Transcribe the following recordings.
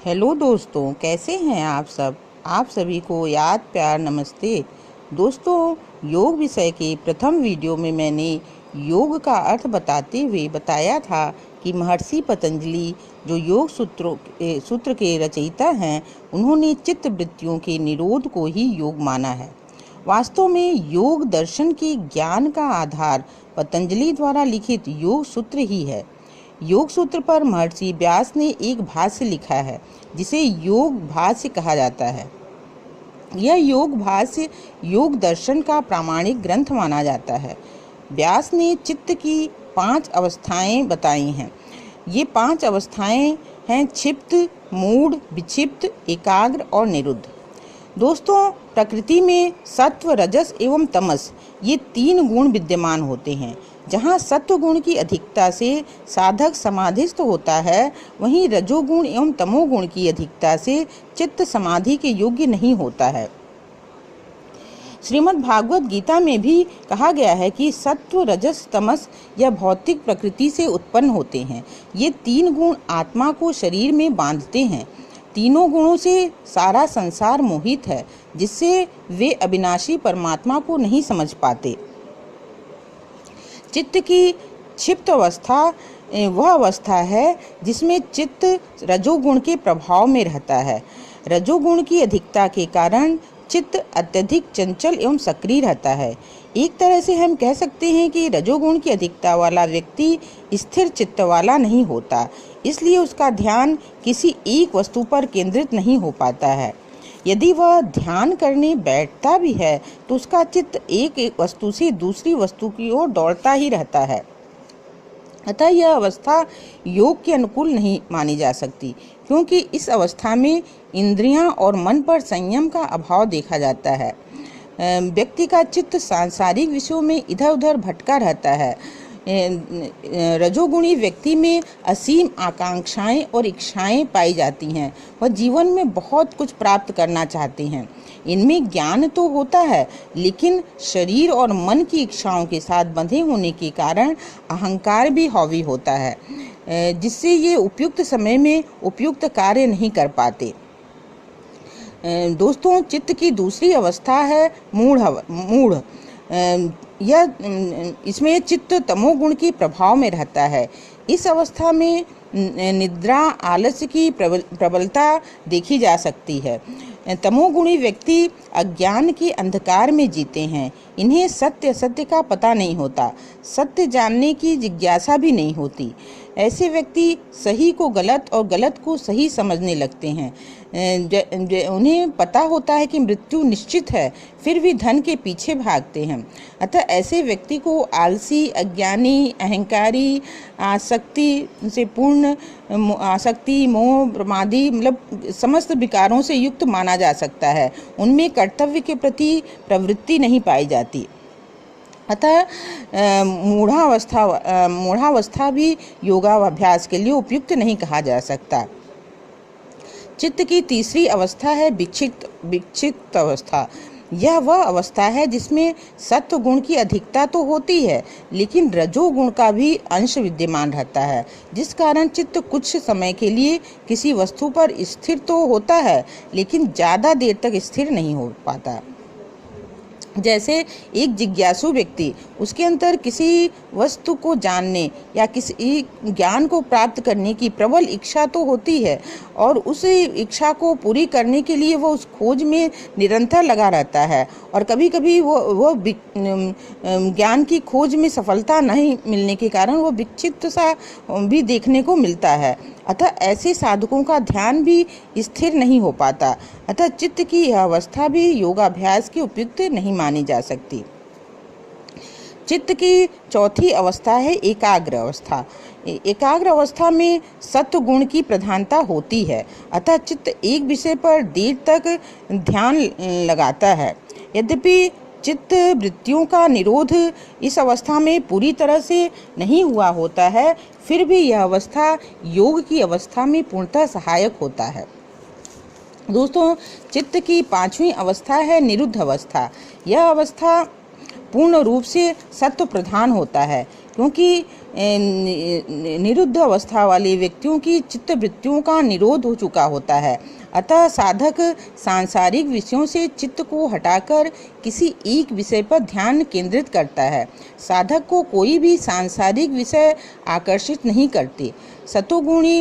Hello दोस्तों, कैसे हैं आप सब। आप सभी को याद प्यार नमस्ते। दोस्तों, योग विषय के प्रथम वीडियो में मैंने योग का अर्थ बताते हुए बताया था कि महर्षि पतंजलि जो योग सूत्र के रचयिता हैं, उन्होंने चित्त वृत्तियों के निरोध को ही योग माना है। वास्तव में योग दर्शन के ज्ञान का आधार पतंजलि द्वारा लिखित योग सूत्र ही है। योग सूत्र पर महर्षि व्यास ने एक भाष्य लिखा है जिसे योग भाष्य कहा जाता है। यह योग भाष्य योग दर्शन का प्रामाणिक ग्रंथ माना जाता है। व्यास ने चित्त की 5 अवस्थाएं बताई हैं। ये 5 अवस्थाएं हैं क्षिप्त, मूढ़, विक्षिप्त, एकाग्र और निरुद्ध। दोस्तों, प्रकृति में सत्व, रजस एवं तमस ये 3 गुण विद्यमान होते हैं। जहाँ सत्व गुण की अधिकता से साधक समाधिस्थ होता है, वहीं रजोगुण एवं तमोगुण की अधिकता से चित्त समाधि के योग्य नहीं होता है। श्रीमद् भागवत गीता में भी कहा गया है कि सत्व, रजस, तमस यह भौतिक प्रकृति से उत्पन्न होते हैं। ये 3 गुण आत्मा को शरीर में बांधते हैं। तीनों गुणों से सारा संसार मोहित है, जिससे वे अविनाशी परमात्मा को नहीं समझ पाते। चित्त की क्षिप्त अवस्था वह अवस्था है जिसमें चित्त रजोगुण के प्रभाव में रहता है। रजोगुण की अधिकता के कारण चित्त अत्यधिक चंचल एवं सक्रिय रहता है। एक तरह से हम कह सकते हैं कि रजोगुण की अधिकता वाला व्यक्ति स्थिर चित्त वाला नहीं होता, इसलिए उसका ध्यान किसी एक वस्तु पर केंद्रित नहीं हो पाता है। यदि वह ध्यान करने बैठता भी है तो उसका चित्त एक वस्तु से दूसरी वस्तु की ओर दौड़ता ही रहता है। अतः यह अवस्था योग के अनुकूल नहीं मानी जा सकती, क्योंकि इस अवस्था में इंद्रियां और मन पर संयम का अभाव देखा जाता है। व्यक्ति का चित्त सांसारिक विषयों में इधर उधर भटका रहता है। रजोगुणी व्यक्ति में असीम आकांक्षाएं और इच्छाएं पाई जाती हैं। वह जीवन में बहुत कुछ प्राप्त करना चाहते हैं। इनमें ज्ञान तो होता है, लेकिन शरीर और मन की इच्छाओं के साथ बंधे होने के कारण अहंकार भी हावी होता है, जिससे ये उपयुक्त समय में उपयुक्त कार्य नहीं कर पाते। दोस्तों, चित्त की दूसरी अवस्था है मूढ़। इसमें चित्त तमोगुण के प्रभाव में रहता है। इस अवस्था में निद्रा, आलस्य की प्रबलता देखी जा सकती है। तमोगुणी व्यक्ति अज्ञान के अंधकार में जीते हैं। इन्हें सत्य असत्य का पता नहीं होता, सत्य जानने की जिज्ञासा भी नहीं होती। ऐसे व्यक्ति सही को गलत और गलत को सही समझने लगते हैं। उन्हें पता होता है कि मृत्यु निश्चित है, फिर भी धन के पीछे भागते हैं। अतः ऐसे व्यक्ति को आलसी, अज्ञानी, अहंकारी, आसक्ति से पूर्ण, आसक्ति, मोह, प्रमादी मतलब समस्त विकारों से युक्त माना जा सकता है। उनमें कर्तव्य के प्रति प्रवृत्ति नहीं पाई जाती। अतः मूढ़ावस्था भी योगाभ्यास के लिए उपयुक्त नहीं कहा जा सकता। चित्त की तीसरी अवस्था है विक्षिप्त अवस्था। यह वह अवस्था है जिसमें सत्व गुण की अधिकता तो होती है, लेकिन रजोगुण का भी अंश विद्यमान रहता है, जिस कारण चित्त कुछ समय के लिए किसी वस्तु पर स्थिर तो होता है, लेकिन ज़्यादा देर तक स्थिर नहीं हो पाता। जैसे एक जिज्ञासु व्यक्ति, उसके अंदर किसी वस्तु को जानने या किसी ज्ञान को प्राप्त करने की प्रबल इच्छा तो होती है, और उस इच्छा को पूरी करने के लिए वो उस खोज में निरंतर लगा रहता है, और कभी कभी वो ज्ञान की खोज में सफलता नहीं मिलने के कारण वो विक्षिप्त सा भी देखने को मिलता है। अतः ऐसे साधकों का ध्यान भी स्थिर नहीं हो पाता। अतः चित्त की यह अवस्था भी योगाभ्यास की उपयुक्त नहीं मानी जा सकती। चित्त की चौथी अवस्था है एकाग्र अवस्था। एकाग्र अवस्था में सत्व गुण की प्रधानता होती है, अतः चित्त एक विषय पर देर तक ध्यान लगाता है। यद्यपि चित्त वृत्तियों का निरोध इस अवस्था में पूरी तरह से नहीं हुआ होता है, फिर भी यह अवस्था योग की अवस्था में पूर्णतः सहायक होता है। दोस्तों, चित्त की 5वीं अवस्था है निरुद्ध अवस्था। यह अवस्था पूर्ण रूप से सत्व प्रधान होता है। क्योंकि निरुद्ध अवस्था वाले व्यक्तियों की चित्तवृत्तियों का निरोध हो चुका होता है। अतः साधक सांसारिक विषयों से चित्त को हटाकर किसी एक विषय पर ध्यान केंद्रित करता है। साधक को कोई भी सांसारिक विषय आकर्षित नहीं करते। सतोगुणी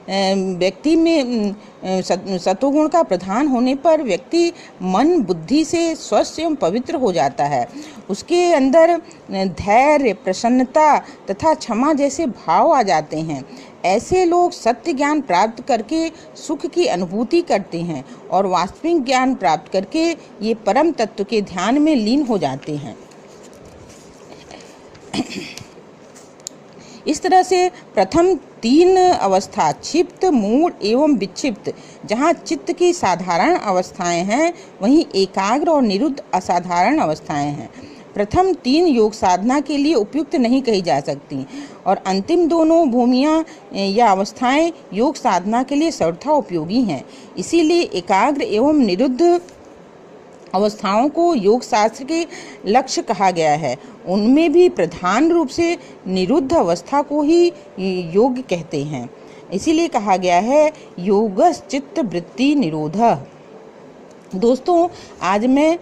व्यक्ति में सतोगुण का प्रधान होने पर व्यक्ति मन बुद्धि से स्वस्थ एवं पवित्र हो जाता है। उसके अंदर धैर्य, प्रसन्नता तथा क्षमा जैसे भाव आ जाते हैं। ऐसे लोग सत्य ज्ञान प्राप्त करके सुख की अनुभूति करते हैं और वास्तविक ज्ञान प्राप्त करके ये परम तत्व के ध्यान में लीन हो जाते हैं। इस तरह से प्रथम 3 अवस्था क्षिप्त, मूढ़ एवं विक्षिप्त, जहाँ चित्त की साधारण अवस्थाएं हैं, वहीं एकाग्र और निरुद्ध असाधारण अवस्थाएं हैं। प्रथम 3 योग साधना के लिए उपयुक्त नहीं कही जा सकती और अंतिम दोनों भूमियाँ या अवस्थाएं योग साधना के लिए सर्वथा उपयोगी हैं। इसीलिए एकाग्र एवं निरुद्ध अवस्थाओं को योग शास्त्र के लक्ष्य कहा गया है। उनमें भी प्रधान रूप से निरुद्ध अवस्था को ही योग कहते हैं। इसीलिए कहा गया है योगस् चित्त वृत्ति निरोधः। दोस्तों, आज मैं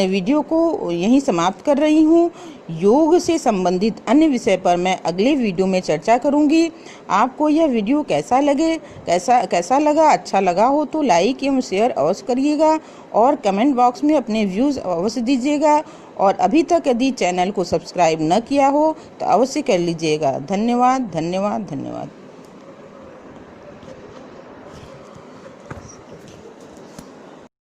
वीडियो को यहीं समाप्त कर रही हूँ। योग से संबंधित अन्य विषय पर मैं अगले वीडियो में चर्चा करूँगी। आपको यह वीडियो कैसा लगा, अच्छा लगा हो तो लाइक एवं शेयर अवश्य करिएगा और कमेंट बॉक्स में अपने व्यूज़ अवश्य दीजिएगा। और अभी तक यदि चैनल को सब्सक्राइब न किया हो तो अवश्य कर लीजिएगा। धन्यवाद, धन्यवाद, धन्यवाद।